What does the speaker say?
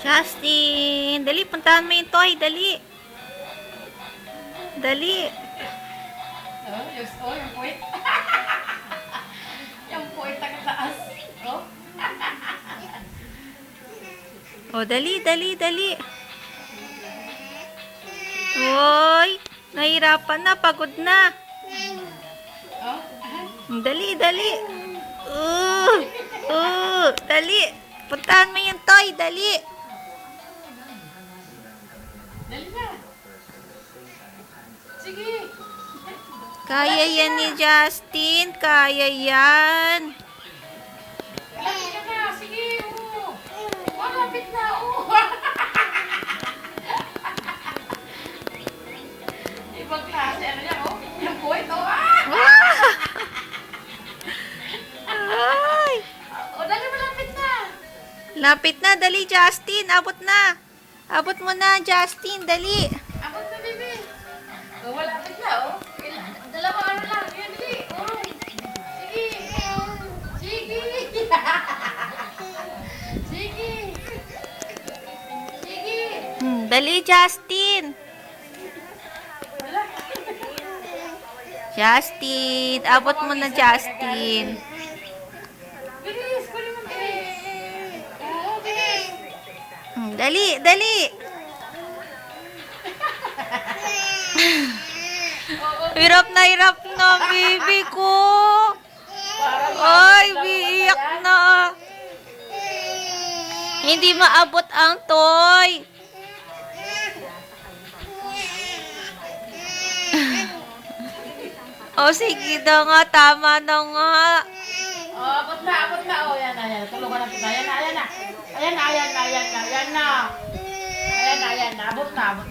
Justin, dali, puntahan mo yung toy, dali. Dali. Yung puwit. Yung puwit ang taas. Oh. O, dali, dali, dali. Hoy, nahirapan na, pagod na. Oh. Dali, dali. Dali. Puntahan mo yung toy, dali. Dali na. Sige. Kaya yan ni Justin, kaya yan. Lapit ka na. Sige. Oh. Oh, lapit na. Oh. Ibang klase. Ano yan? Oh. Yung puwit. Oh. Ay, Oh, dali malapit na. lapit na, dali Justin, abot na. Abot mo na, Justin, dali. Abot na, baby. Oh, malapit na. Oh. Dalawa ano lang. Yan, dali. Oh. Sige. Sige. Sige. Sige. Dali, Justin. Wala. Justin, abot mo na, Justin. Bilis. Kunin mo, bilis. Oo, bilis. Dali, dali. Hirap na, baby ko. Ay, biiyak na. Hindi maabot ang toy. O, sige na nga, tama na nga. Oh, abot na, abot na. Oh, yan na, yan. Tulungan natin. Ayan na, ayan na. Ayan na, ayan na, ayan na, ayan na. Ayan na, ayan na. Abot na, abot na.